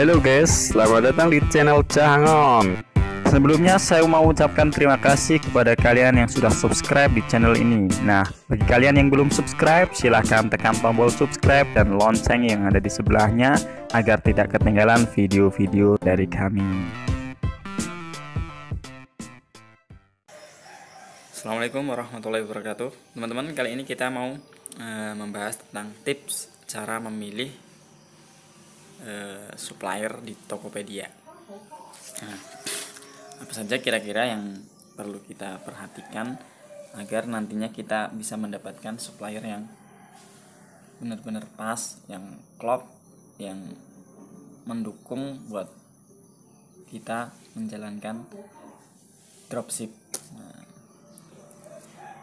Halo guys, selamat datang di channel Cahangon. Sebelumnya saya mau ucapkan terima kasih kepada kalian yang sudah subscribe di channel ini. Nah, bagi kalian yang belum subscribe, silahkan tekan tombol subscribe dan lonceng yang ada di sebelahnya agar tidak ketinggalan video-video dari kami. Assalamualaikum warahmatullahi wabarakatuh. Teman-teman, kali ini kita mau membahas tentang tips cara memilih supplier di Tokopedia. Nah, apa saja kira-kira yang perlu kita perhatikan agar nantinya kita bisa mendapatkan supplier yang benar-benar pas, yang klop, yang mendukung buat kita menjalankan dropship.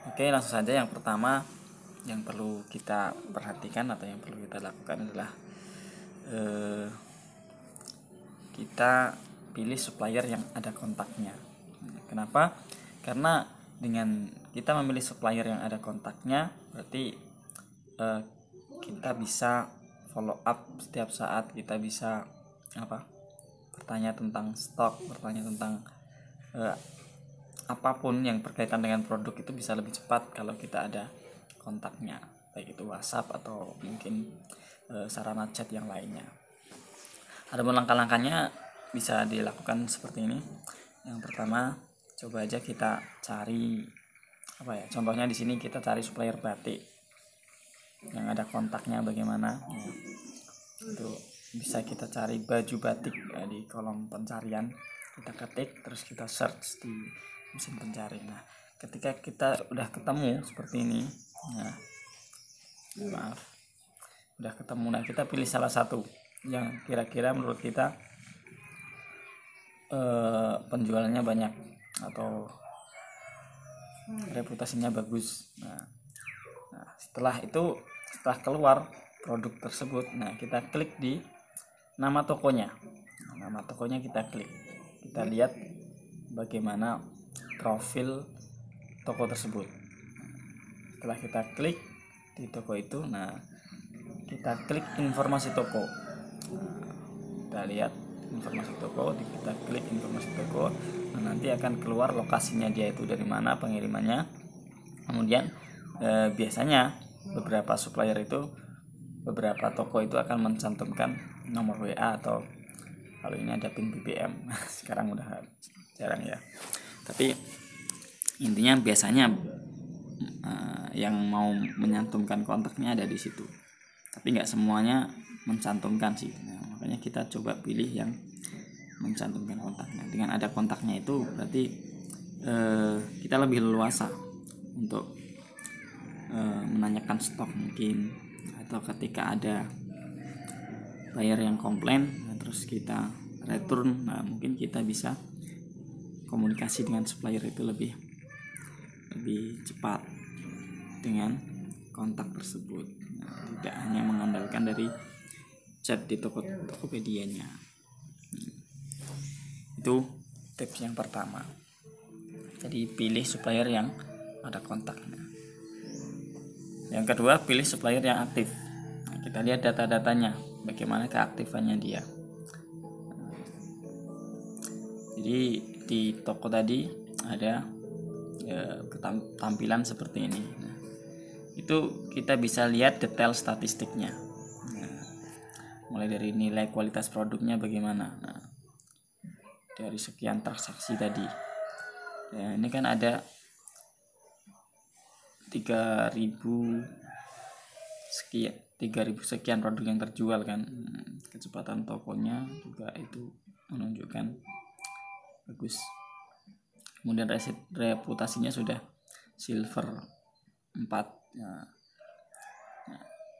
Oke, langsung saja. Yang pertama yang perlu kita perhatikan atau yang perlu kita lakukan adalah kita pilih supplier yang ada kontaknya. Kenapa? Karena dengan kita memilih supplier yang ada kontaknya, berarti kita bisa follow up setiap saat. Kita bisa bertanya tentang stok, bertanya tentang apapun yang berkaitan dengan produk itu bisa lebih cepat kalau kita ada kontaknya, baik itu WhatsApp atau mungkin sarana chat yang lainnya. Adapun langkah-langkahnya bisa dilakukan seperti ini. Yang pertama, coba aja kita cari contohnya di sini kita cari supplier batik yang ada kontaknya bagaimana. Itu bisa kita cari baju batik di kolom pencarian, kita ketik terus kita search di mesin pencari. Nah, ketika kita udah ketemu seperti ini, udah ketemu, nah kita pilih salah satu yang kira-kira menurut kita penjualannya banyak atau reputasinya bagus. Nah, setelah keluar produk tersebut, nah kita klik di nama tokonya. Nama tokonya kita klik, kita lihat bagaimana profil toko tersebut. Setelah kita klik di toko itu, nah kita klik informasi toko. Kita lihat informasi toko, kita klik informasi toko. Nah, nanti akan keluar lokasinya dia itu dari mana, pengirimannya. Kemudian biasanya beberapa supplier itu, beberapa toko itu akan mencantumkan nomor WA atau kalau ini ada PIN BBM. Sekarang udah jarang ya. Tapi intinya biasanya yang mau menyantumkan kontaknya ada di situ. Tapi nggak semuanya mencantumkan sih. Nah, makanya kita coba pilih yang mencantumkan kontaknya. Dengan ada kontaknya itu berarti kita lebih leluasa untuk menanyakan stok mungkin, atau ketika ada buyer yang komplain, terus kita return, nah mungkin kita bisa komunikasi dengan supplier itu lebih cepat dengan kontak tersebut. Nah, tidak hanya mengandalkan dari chat di Tokopedia-nya. Itu tips yang pertama. Jadi pilih supplier yang ada kontaknya. Yang kedua, pilih supplier yang aktif. Nah, kita lihat data-datanya, bagaimana keaktifannya dia. Jadi di toko tadi ada tampilan seperti ini. Nah, itu kita bisa lihat detail statistiknya. Nah, mulai dari nilai kualitas produknya bagaimana. Nah, dari sekian transaksi tadi. Ya, ini kan ada 3.000 sekian produk yang terjual kan. Kecepatan tokonya juga itu menunjukkan bagus. Kemudian reputasinya sudah silver 4. Nah,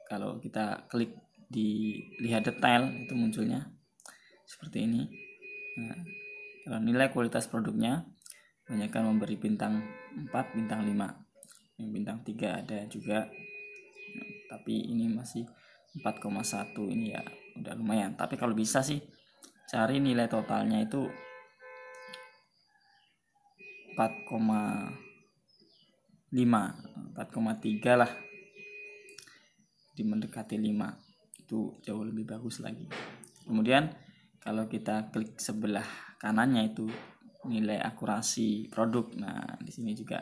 kalau kita klik di lihat detail itu munculnya seperti ini. Nah, kalau nilai kualitas produknya banyak kan memberi bintang 4, bintang 5. Yang bintang 3 ada juga. Nah, tapi ini masih 4,1, ini ya udah lumayan. Tapi kalau bisa sih cari nilai totalnya itu 4,3 lah, di mendekati 5 itu jauh lebih bagus lagi. Kemudian kalau kita klik sebelah kanannya itu nilai akurasi produk. Nah, di sini juga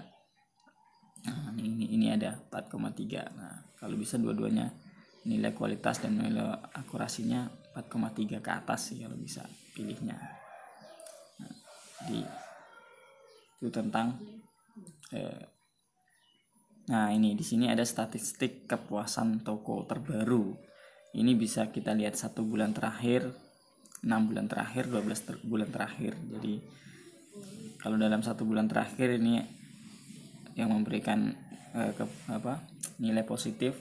ini ada 4,3. Nah, kalau bisa dua-duanya nilai kualitas dan nilai akurasinya 4,3 ke atas sih kalau bisa pilihnya. Nah, itu tentang nah ini di sini ada statistik kepuasan toko terbaru. Ini bisa kita lihat 1 bulan terakhir, 6 bulan terakhir, 12 bulan terakhir. Jadi kalau dalam 1 bulan terakhir ini yang memberikan nilai positif,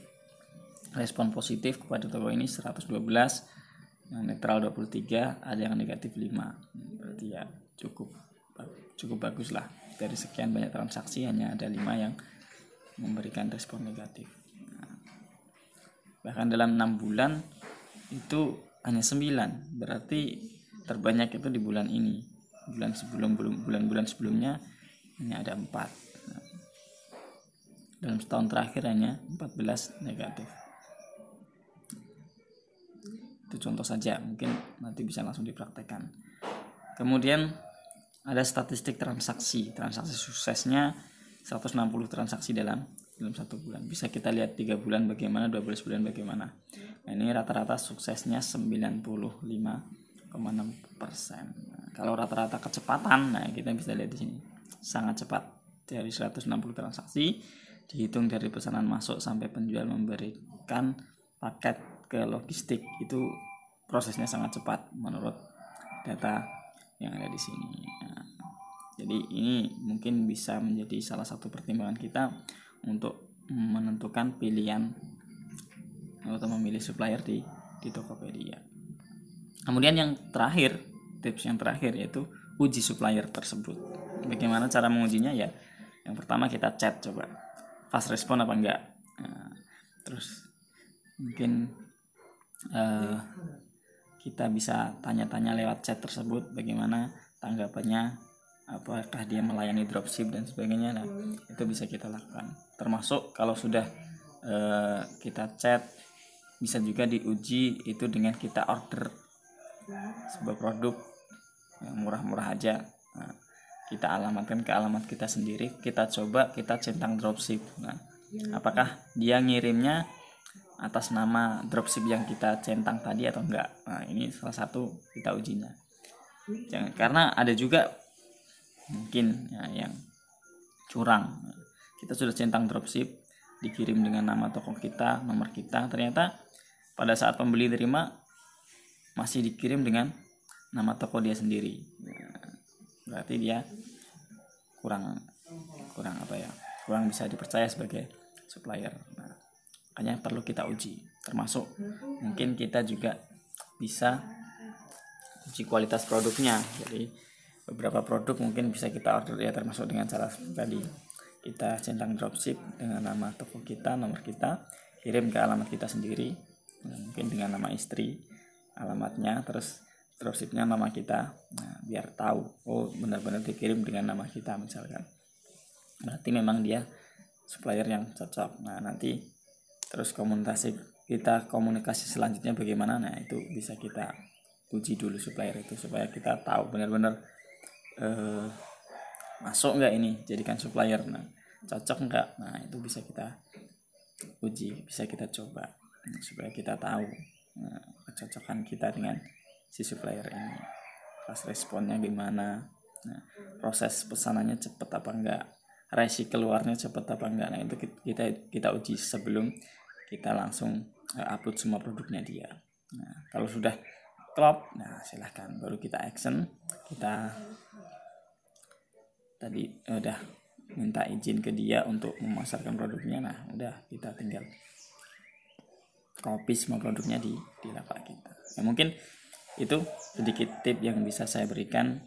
respon positif kepada toko ini 112, yang netral 23, ada yang negatif 5. Berarti ya cukup bagus lah. Dari sekian banyak transaksi hanya ada 5 yang memberikan respon negatif. Nah, bahkan dalam 6 bulan itu hanya 9, berarti terbanyak itu di bulan ini. Bulan-bulan sebelumnya hanya ada 4. Nah, dalam setahun terakhir hanya 14 negatif. Itu contoh saja, mungkin nanti bisa langsung dipraktekkan. Kemudian ada statistik transaksi suksesnya 160 transaksi dalam 1 bulan. Bisa kita lihat 3 bulan bagaimana, 12 bulan bagaimana. Nah, ini rata-rata suksesnya 95,6%. Nah, kalau rata-rata kecepatan, nah kita bisa lihat di sini sangat cepat. Dari 160 transaksi dihitung dari pesanan masuk sampai penjual memberikan paket ke logistik, itu prosesnya sangat cepat menurut data yang ada di sini. Nah, jadi ini mungkin bisa menjadi salah satu pertimbangan kita untuk menentukan pilihan atau memilih supplier di Tokopedia. Kemudian yang terakhir, tips yang terakhir yaitu uji supplier tersebut. Bagaimana cara mengujinya? Ya, yang pertama kita chat, coba fast respon apa enggak. Nah, terus mungkin kita bisa tanya-tanya lewat chat tersebut bagaimana tanggapannya, apakah dia melayani dropship dan sebagainya. Nah, itu bisa kita lakukan. Termasuk kalau sudah kita chat, bisa juga diuji itu dengan kita order sebuah produk yang murah-murah aja. Nah, kita alamatkan ke alamat kita sendiri, kita coba kita centang dropship. Nah, apakah dia ngirimnya atas nama dropship yang kita centang tadi atau enggak? Nah, ini salah satu kita ujinya. Karena ada juga mungkin ya, yang curang. Kita sudah centang dropship, dikirim dengan nama toko kita, nomor kita, ternyata pada saat pembeli terima masih dikirim dengan nama toko dia sendiri. Berarti dia kurang bisa dipercaya sebagai supplier. Nah, makanya perlu kita uji. Termasuk mungkin kita juga bisa uji kualitas produknya. Jadi beberapa produk mungkin bisa kita order ya, termasuk dengan cara tadi kita centang dropship dengan nama toko kita, nomor kita, kirim ke alamat kita sendiri, mungkin dengan nama istri alamatnya, terus dropshipnya nama kita. Nah, biar tahu oh benar-benar dikirim dengan nama kita misalkan, berarti memang dia supplier yang cocok. Nah, nanti terus komunikasi selanjutnya bagaimana, nah itu bisa kita uji dulu supplier itu supaya kita tahu benar-benar masuk enggak ini jadikan supplier. Nah, cocok enggak, nah itu bisa kita uji, bisa kita coba supaya kita tahu kecocokan kita dengan si supplier ini, pas responnya gimana, nah, proses pesanannya cepat apa enggak, resi keluarnya cepat apa enggak. Nah, itu kita uji sebelum kita langsung upload semua produknya dia. Nah, kalau sudah klop, nah silahkan baru kita action. Kita tadi udah minta izin ke dia untuk memasarkan produknya. Nah, udah kita tinggal copy semua produknya di lapak kita. Ya, mungkin itu sedikit tip yang bisa saya berikan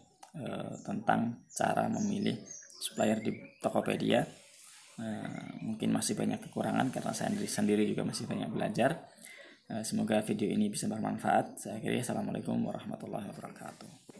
tentang cara memilih supplier di Tokopedia. Mungkin masih banyak kekurangan karena saya sendiri juga masih banyak belajar. Semoga video ini bisa bermanfaat. Saya akhiri, assalamualaikum warahmatullahi wabarakatuh.